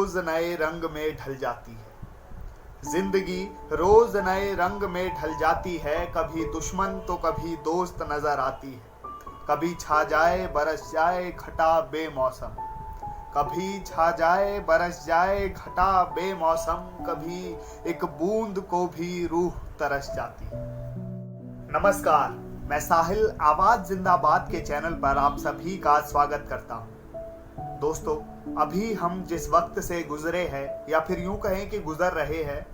रोज नए रंग में ढल जाती है। जिंदगी रोज नए रंग में ढल जाती है। कभी दुश्मन तो कभी दोस्त नजर आती है। कभी छा जाए बरस जाए घटा बेमौसम, कभी छा जाए बरस जाए घटा बेमौसम, कभी एक बूंद को भी रूह तरस जाती है। नमस्कार, मैं साहिल आवाज जिंदाबाद के चैनल पर आप सभी का स्वागत करता हूं। दोस्तों, अभी हम जिस वक्त से गुजरे हैं या फिर यूं कहें कि गुजर रहे हैं,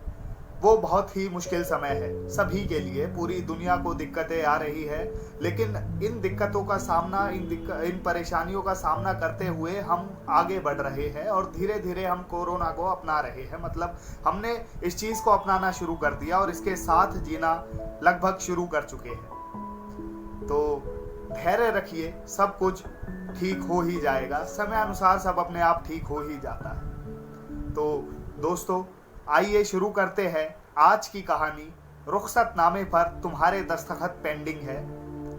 वो बहुत ही मुश्किल समय है सभी के लिए। पूरी दुनिया को दिक्कतें आ रही है, लेकिन इन दिक्कतों का सामना, इन परेशानियों का सामना करते हुए हम आगे बढ़ रहे हैं और धीरे धीरे हम कोरोना को अपना रहे हैं। मतलब हमने इस चीज को अपनाना शुरू कर दिया और इसके साथ जीना लगभग शुरू कर चुके हैं। तो धैर्य रखिए, सब कुछ ठीक हो ही जाएगा। समय अनुसार सब अपने आप ठीक हो ही जाता है। तो दोस्तों, आइए शुरू करते हैं आज की कहानी। रुखसतनामे पर तुम्हारे दस्तखत पेंडिंग है,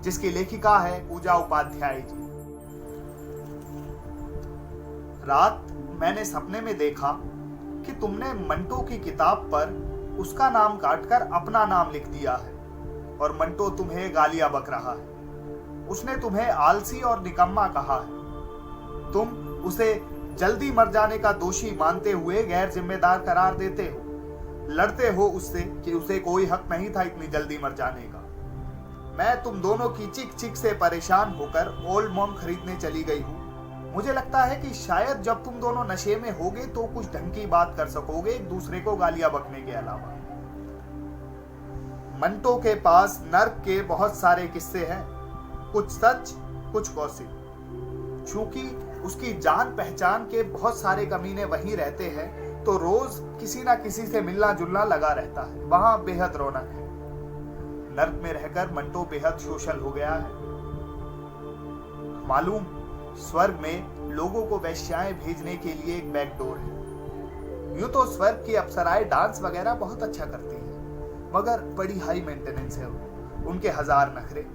जिसकी लेखिका है पूजा उपाध्याय जी। रात मैंने सपने में देखा कि तुमने मंटो की किताब पर उसका नाम काटकर अपना नाम लिख दिया है और मंटो तुम्हें गालियां बक रहा है। उसने तुम्हें आलसी और निकम्मा कहा है। तुम उसे जल्दी मर जाने का दोषी मानते हुए गैर जिम्मेदार करार देते हो। लड़ते हो उससे कि उसे कोई हक नहीं था इतनी जल्दी मर जाने का। मैं तुम दोनों की चिक चिक से परेशान होकर ओल्ड मॉम खरीदने चली गई हूँ। मुझे लगता है कि शायद जब तुम दोनों नशे में होगे तो कुछ ढंग की बात कर सकोगे, एक दूसरे को गालियां बकने के अलावा। मंटो के पास नर्क के बहुत सारे किस्से हैं, कुछ सच कुछ गॉसिप। चूंकि उसकी जान पहचान के बहुत सारे कमीने वहीं रहते हैं, तो रोज किसी ना किसी से मिलना जुलना लगा रहता है। वहां बेहद रौनक है। नर्क में रहकर मंटो बेहद सोशल हो गया है। मालूम, स्वर्ग में लोगों को वेश्याएं भेजने के लिए एक बैकडोर है। यूं तो स्वर्ग की अप्सराएं डांस वगैरह बहुत अच्छा करती है, मगर बड़ी हाई मेंटेनेंस है उनके हजार नखरे।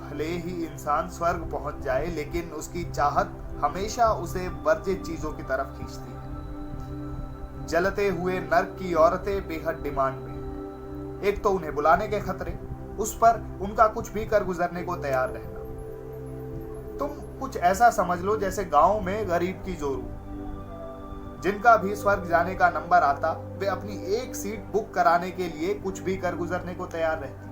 भले ही इंसान स्वर्ग पहुंच जाए, लेकिन उसकी चाहत हमेशा उसे वर्जित चीजों की तरफ खींचती है। जलते हुए नर्क की औरतें बेहद डिमांड में। एक तो उन्हें बुलाने के खतरे, उस पर उनका कुछ भी कर गुजरने को तैयार रहना। तुम कुछ ऐसा समझ लो जैसे गांव में गरीब की जोरू। जिनका भी स्वर्ग जाने का नंबर आता, वे अपनी एक सीट बुक कराने के लिए कुछ भी कर गुजरने को तैयार रहती।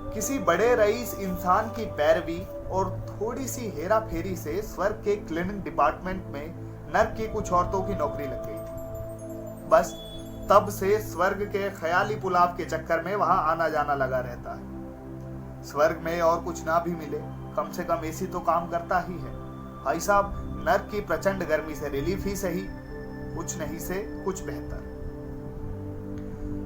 किसी बड़े रईस इंसान की पैरवी और थोड़ी सी हेरा फेरी से स्वर्ग के क्लीनिंग डिपार्टमेंट में नर्क की कुछ औरतों की नौकरी लग गई थी। बस तब से स्वर्ग के ख्याली पुलाव के चक्कर में वहां आना जाना लगा रहता है। स्वर्ग में और कुछ ना भी मिले, कम से कम एसी तो काम करता ही है। भाई साहब, नर्क की प्रचंड गर्मी से रिलीफ ही सही, कुछ नहीं से कुछ बेहतर।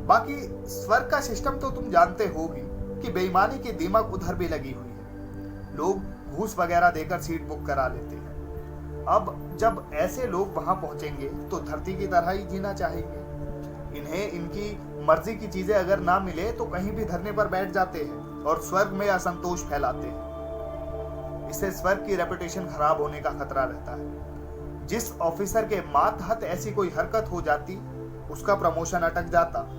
बाकी स्वर्ग का सिस्टम तो तुम जानते होगी कि बेईमानी की दीमक उधर भी लगी हुई है। लोग घूस वगैरह देकर सीट बुक करा लेते हैं। अब जब ऐसे लोग वहां पहुंचेंगे तो धरती की तरह ही जीना चाहेंगे। इन्हें इनकी मर्जी की चीजें अगर ना मिले तो कहीं भी धरने पर बैठ जाते हैं और स्वर्ग में असंतोष फैलाते हैं। इससे स्वर्ग की रेपुटेशन खराब होने का खतरा रहता है। जिस ऑफिसर के मातहत ऐसी कोई हरकत हो जाती, उसका प्रमोशन अटक जाता।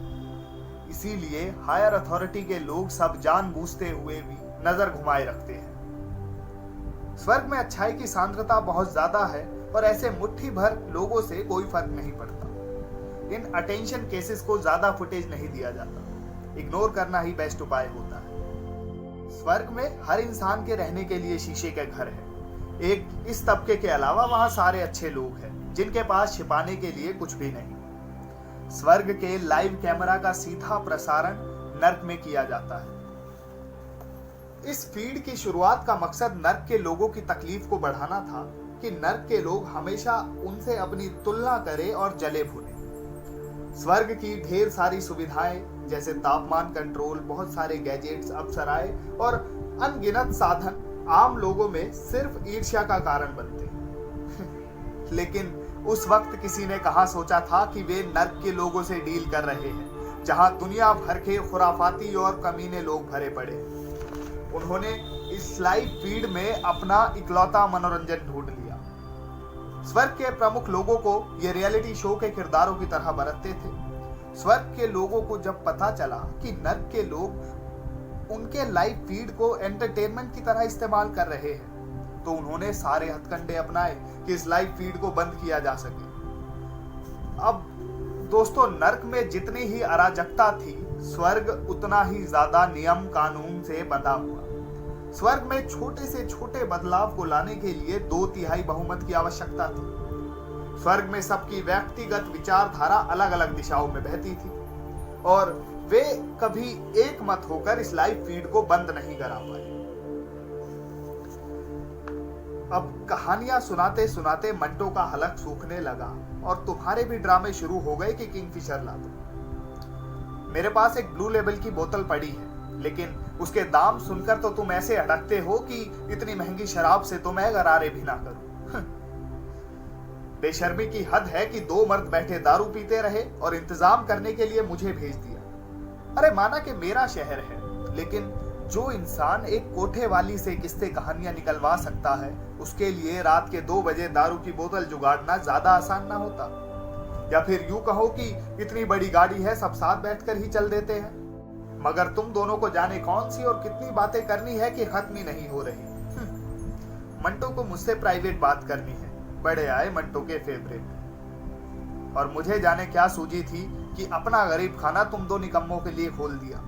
इसीलिए हायर अथॉरिटी के लोग सब जानबूझते हुए भी नजर घुमाए रखते हैं। स्वर्ग में अच्छाई की सांद्रता बहुत ज्यादा है और ऐसे मुट्ठी भर लोगों से कोई फर्क नहीं पड़ता। इन अटेंशन केसेस को ज्यादा फुटेज नहीं दिया जाता। इग्नोर करना ही बेस्ट उपाय होता है। स्वर्ग में हर इंसान के रहने के लिए शीशे के घर है। एक इस तबके के अलावा वहां सारे अच्छे लोग हैं, जिनके पास छिपाने के लिए कुछ भी नहीं। स्वर्ग के लाइव कैमरा का सीधा प्रसारण नर्क में किया जाता है। इस फीड की शुरुआत का मकसद नर्क के लोगों की तकलीफ को बढ़ाना था कि नर्क के लोग हमेशा उनसे अपनी तुलना करें और जले भुने। स्वर्ग की ढेर सारी सुविधाएं जैसे तापमान कंट्रोल, बहुत सारे गैजेट्स, अप्सराएं और अनगिनत साधन आम लोगों में सिर्फ ईर्ष्या का कारण बनते। लेकिन उस वक्त किसी ने कहाँ सोचा था कि वे नर्क के लोगों से डील कर रहे हैं, जहां दुनिया भर के खुराफाती और कमीने लोग भरे पड़े। उन्होंने इस लाइव फीड में अपना इकलौता मनोरंजन ढूंढ लिया। स्वर्ग के प्रमुख लोगों को ये रियलिटी शो के किरदारों की तरह बरतते थे। स्वर्ग के लोगों को जब पता चला कि नर्क के लोग उनके लाइव फीड को एंटरटेनमेंट की तरह इस्तेमाल कर रहे हैं, तो उन्होंने सारे हथकंडे अपनाए कि इस लाइव फीड को बंद किया जा सके। अब दोस्तों, नर्क में जितनी ही अराजकता थी, स्वर्ग उतना ही ज्यादा नियम कानून से बंधा हुआ। स्वर्ग में छोटे से छोटे बदलाव को लाने के लिए 2/3 बहुमत की आवश्यकता थी। स्वर्ग में सबकी व्यक्तिगत विचारधारा अलग अलग दिशाओं में बहती थी और वे कभी एक मत होकर इस लाइव फीड को बंद नहीं करा पाए। अब कहानियां सुनाते सुनाते मंटो का हलक सूखने लगा और तुम्हारे भी ड्रामे शुरू हो गए कि किंगफिशर ला दो। मेरे पास एक ब्लू लेबल की बोतल पड़ी है, लेकिन उसके दाम सुनकर तो तुम ऐसे अटकते हो कि इतनी महंगी शराब से तो मैं गरारे भी ना करूं। बेशर्मी की हद है कि 2 मर्द बैठे दारू पीते रहे और इंतजाम करने के लिए मुझे भेज दिया। अरे माना कि मेरा शहर है, लेकिन जो इंसान एक कोठे वाली से किस्से कहानियां निकलवा सकता है, उसके लिए रात के 2 बजे दारू की बोतल जुगाड़ना ज्यादा आसान ना होता। या फिर यूं कहो कि इतनी बड़ी गाड़ी है, सब साथ बैठकर ही चल देते हैं। मगर तुम दोनों को जाने कौन सी और कितनी बातें करनी है कि खत्म ही नहीं हो रही। मंटो को मुझसे प्राइवेट बात करनी है, बड़े आए मंटो के फेवरेट। और मुझे जाने क्या सूझी थी कि अपना गरीब खाना तुम 2 निकम्मों के लिए खोल दिया।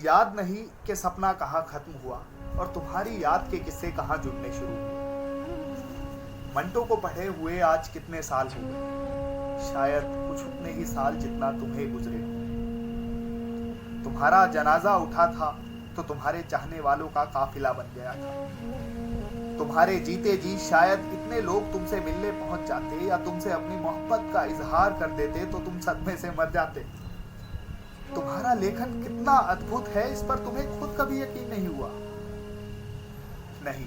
याद नहीं कि सपना कहाँ खत्म हुआ और तुम्हारी याद के किस्से कहाँ जुड़ने शुरू हुए। मंटो को पढ़े हुए आज कितने साल हो गए, शायद कुछ उतने ही साल जितना तुम्हें गुजरे हो। तुम्हारा जनाजा उठा था तो तुम्हारे चाहने वालों का काफिला बन गया था। तुम्हारे जीते जी शायद इतने लोग तुमसे मिलने पहुंच जाते या तुमसे अपनी मोहब्बत का इजहार कर देते तो तुम सदमे से मर जाते। तुम्हारा लेखन कितना अद्भुत है, इस पर तुम्हें खुद कभी यकीन नहीं हुआ। नहीं,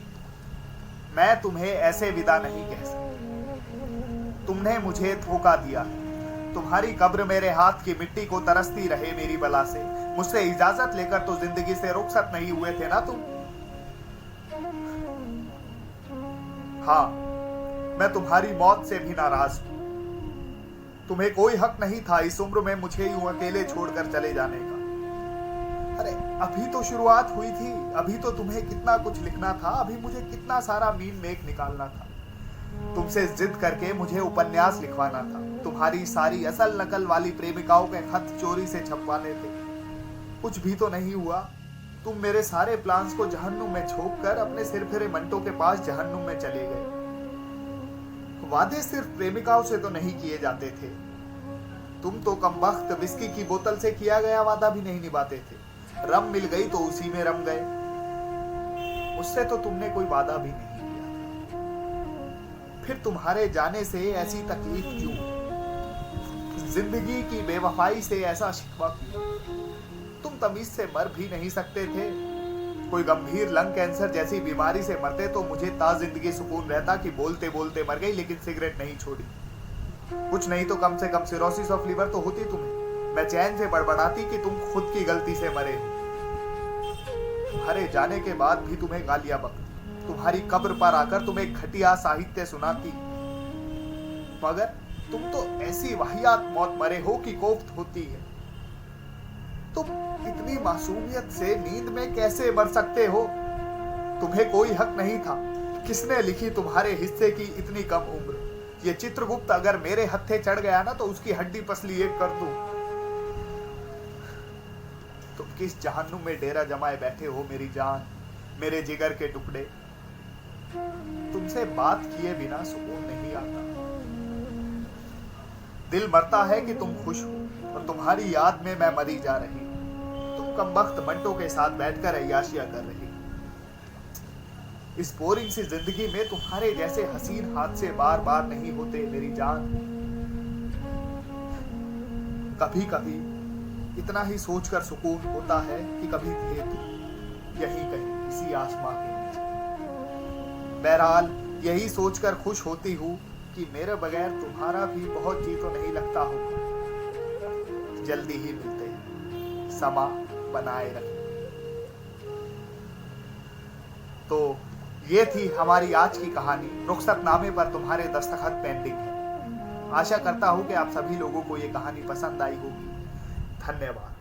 मैं तुम्हें ऐसे विदा नहीं कह सकता। तुमने मुझे धोखा दिया। तुम्हारी कब्र मेरे हाथ की मिट्टी को तरसती रहे मेरी बला से। मुझसे इजाजत लेकर तो जिंदगी से रुखसत नहीं हुए थे ना तुम। हाँ, मैं तुम्हारी मौत से भी नाराज हूं। तुम्हें कोई हक नहीं था इस उम्र में मुझे यूं अकेले छोड़कर चले जाने का। अरे अभी तो शुरुआत हुई थी, अभी तो तुम्हें कितना कुछ लिखना था, अभी मुझे कितना सारा मीन मेक निकालना था। तुमसे जिद करके मुझे उपन्यास लिखवाना था, तुम्हारी सारी असल नकल वाली प्रेमिकाओं के खत चोरी से छपवाने थे। कुछ भी तो नहीं हुआ। तुम मेरे सारे प्लान्स को जहन्नुम में झोंक कर अपने सिर फिरे मंटो के पास जहन्नुम में चले गए। वादे सिर्फ प्रेमिकाओं से तो नहीं किए जाते थे। तुम तो कमबख्त विस्की की बोतल से किया गया वादा भी नहीं निभाते थे। रम मिल गई तो उसी में रम गए। उससे तो तुमने कोई वादा भी नहीं किया। फिर तुम्हारे जाने से ऐसी तकलीफ क्यों? जिंदगी की बेवफाई से ऐसा शिकवा क्यों? तुम तमीज से मर भी नहीं सकते थे। कोई गंभीर लंग कैंसर जैसी बीमारी से मरते तो मुझे ताजिंदगी सुकून रहता कि बोलते बोलते मर गई लेकिन सिगरेट नहीं छोड़ी। कुछ नहीं तो कम से कम सिरोसिस ऑफ लिवर तो होती तुम्हें। मैं चैन से बड़बड़ाती कि तुम खुद की गलती से मरे हो। तुम्हारे जाने के बाद भी तुम्हें गालियां बकती, तुम्हारी कब्र पर आकर तुम्हें घटिया साहित्य सुनाती। मगर तुम तो ऐसी वाहियात मौत मरे हो कि कोफ्त होती है। तुम इतनी मासूमियत से नींद में कैसे मर सकते हो? तुम्हें कोई हक नहीं था। किसने लिखी तुम्हारे हिस्से की इतनी कम उम्र? ये चित्रगुप्त अगर मेरे हत्थे चढ़ गया ना तो उसकी हड्डी पसली एक कर दूं। तुम किस जहन्नुम में डेरा जमाए बैठे हो मेरी जान, मेरे जिगर के टुकड़े। तुमसे बात किए बिना सुकून नहीं आता। दिल मरता है कि तुम खुश हो और तुम्हारी याद में मैं मरी जा रही। तुम कमबख्त मंटो के साथ बैठकर अय्याशियां कर रही। इस बोरिंग सी जिंदगी में तुम्हारे जैसे हसीन हादसे बार बार नहीं होते मेरी जान। कभी कभी इतना ही सोचकर सुकून होता है कि कभी थे तुम यहीं कहीं इसी आसमां के नीचे। बहरहाल यही सोचकर खुश होती हूँ कि मेरे बगैर तुम्हारा भी बहुत जी तो नहीं लगता होगा। जल्दी ही मिलते हैं, समा बनाए रखें। तो ये थी हमारी आज की कहानी। रुखसतनामे पर तुम्हारे दस्तखत पेंडिंग है। आशा करता हूं कि आप सभी लोगों को ये कहानी पसंद आई होगी। धन्यवाद।